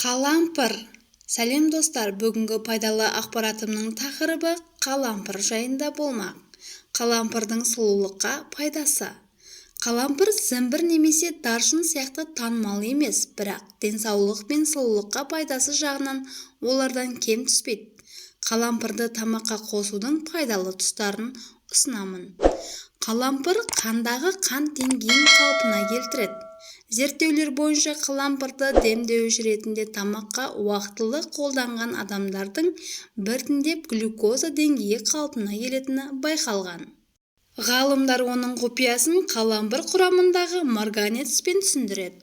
Қалампыр. Сәлем достар, бүгінгі пайдалы ақпаратымның тақырыбы қалампыр жайында болмақ. Қалампырдың сұлулыққа пайдасы. Қалампыр зімбір немесе даршын сияқты танымал емес, бірақ денсаулық пен сұлулыққа пайдасы жағынан олардан кем түспейді. Қалампырды тамаққа қосудың пайдалы тұстарын ұсынамын. Қалампыр қандағы қант деңгейін қалпына келтіреді. Зерттеулер бойынша қалампырды демдеуіш ретінде тамаққа уақытылы қолданған адамдардың біртіндеп глюкоза деңгейі қалпына келетіні байқалған. Ғалымдар оның құпиясын қалампыр құрамындағы марганецпен түсіндіреді.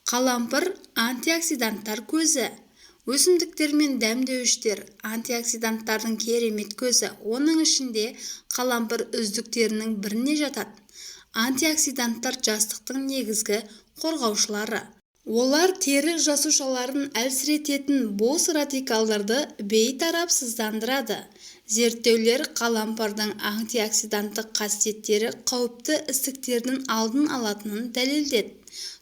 Қалампыр антиоксиданттар көзі. Өсімдіктер мен дәмдеуіштер антиоксиданттардың керемет көзі. Оның ішінде қалампыр үздіктерінің біріне жатады. Антиоксиданттар жастықтың негізгі қорғаушылары. Олар тері жасушаларын әлсірететін бос радикалдарды бейтарапсыздандырады. Зерттеулер қалампырдың антиоксиданттық қасиеттері қауіпті ісіктердің алдын алатынын дәлелдеді.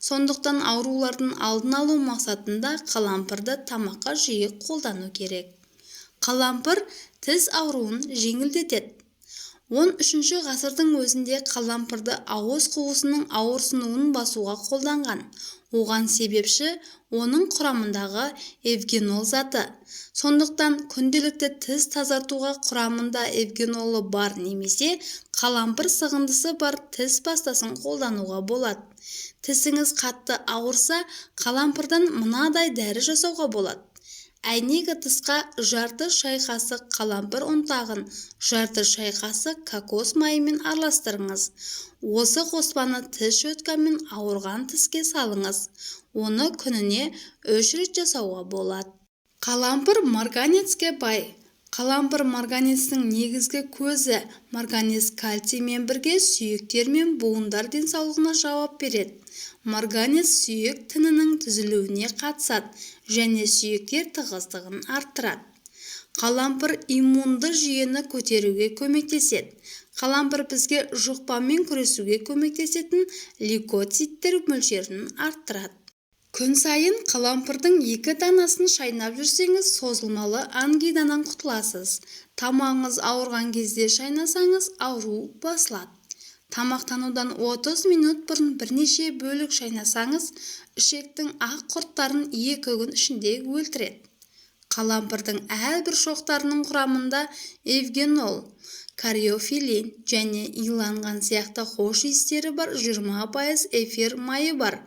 Сондықтан аурулардың алдын алу мақсатында қалампырды тамаққа жиі қолдану керек. Қалампыр тіс ауруын жеңілдетеді. 13 ғасырдың өзінде қалампырды ауыз қуысының ауырсынуын басуға қолданған. Оған себепші оның құрамындағы эвгенол заты. Сондықтан күнделікті тіс тазартуға құрамында эвгенолы бар немесе қалампыр сығындысы бар тіс пастасын қолдануға болады. Тісіңіз қатты ауырса, қалампырдан мынадай дәрі жасауға болады. Әйнек ыдысқа жарты шай қасық қалампыр ұнтағын, жарты шай қасық кокос майымен араластырыңыз. Осы қоспаны тіс щеткамен ауырған тіске салыңыз. Оны күніне 3 рет жасауға болады. Қалампыр марганецке бай. Қалампыр марганецтің негізгі көзі. Марганец кальциймен бірге сүйектер мен буындар денсаулығына жауап береді. Марганец сүйек тінінің түзілуіне қатысады және сүйектер тығыздығын арттырады. Қалампыр иммунды жүйені көтеруге көмектеседі. Қалампыр бізге жұқпамен күресуге көмектесетін лейкоциттер мөлшерін арттырады. Күн сайын қалампырдың 2 данасын шайнап жүрсеңіз, созылмалы ангинадан құтыласыз. Тамағыңыз ауырған кезде шайнасаңыз, ауру басылады. Тамақтанудан 30 минут бұрын бірнеше бөлік шайнасаңыз, ішектің ақ құрттарын 2 күн ішінде өлтіреді. Қалампырдың әрбір шоқтарының құрамында эвгенол, кариофилин және иланған сияқты хош иістері бар 20% эфир майы бар.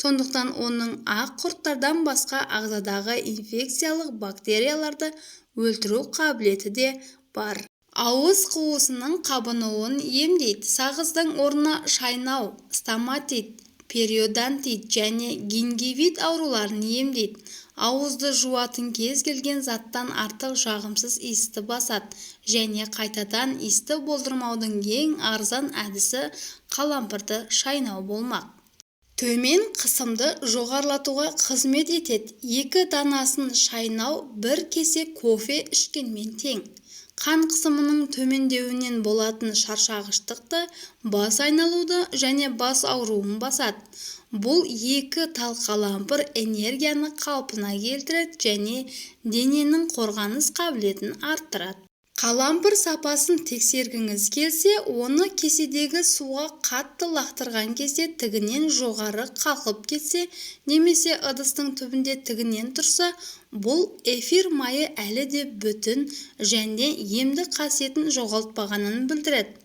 Сондықтан оның ақ құрттардан басқа ағзадағы инфекциялық бактерияларды өлтіру қабілеті де бар. Ауыз қуысының қабынуын емдейді. Сағыздың орнына шайнау, стоматит, периодонтит және гингивит ауруларын емдейді. Ауызды жуатын кез келген заттан артық жағымсыз иісті басады және қайтадан иісті болдырмаудың ең арзан әдісі қалампырды шайнау болмақ. Төмен қысымды жоғарылатуға қызмет етеді. 2 данасын шайнау 1 кесе кофе ішкенмен тең. Қан қысымының төмендеуінен болатын шаршағыштықты, бас айналуды және бас ауруын басады. Бұл 2 тал қалампыр энергияны қалпына келтіреді және дененің қорғаныс қабілетін арттырады. Қалампыр сапасын тексергіңіз келсе, оны кеседегі суға қатты лақтырған кезде тігінен жоғары қалқып кетсе, немесе ыдыстың түбінде тігінен тұрса, бұл эфир майы әлі де бүтін және емді қасиетін жоғалтпағанын білдіреді.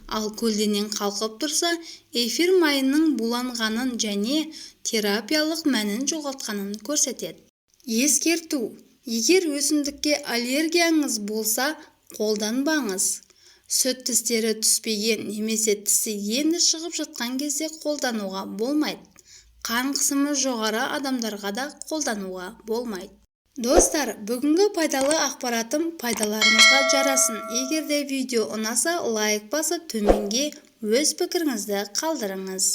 Ал көлденең қалқып тұрса, эфир майының буланғанын және терапиялық мәнін жоғалтқанын көрсетеді. Ескерту: егер өсімдікке аллергияңыз болса, қолданбаңыз. Сүт тістері түспеген немесе тісі енді шығып жатқан кезде қолдануға болмайды. Қан қысымы жоғары адамдарға да қолдануға болмайды. Достар, бүгінгі пайдалы ақпаратым пайдаларыңызға жарасын. Егер де видео ұнаса, лайк басып, төменге өз пікіріңізді қалдырыңыз.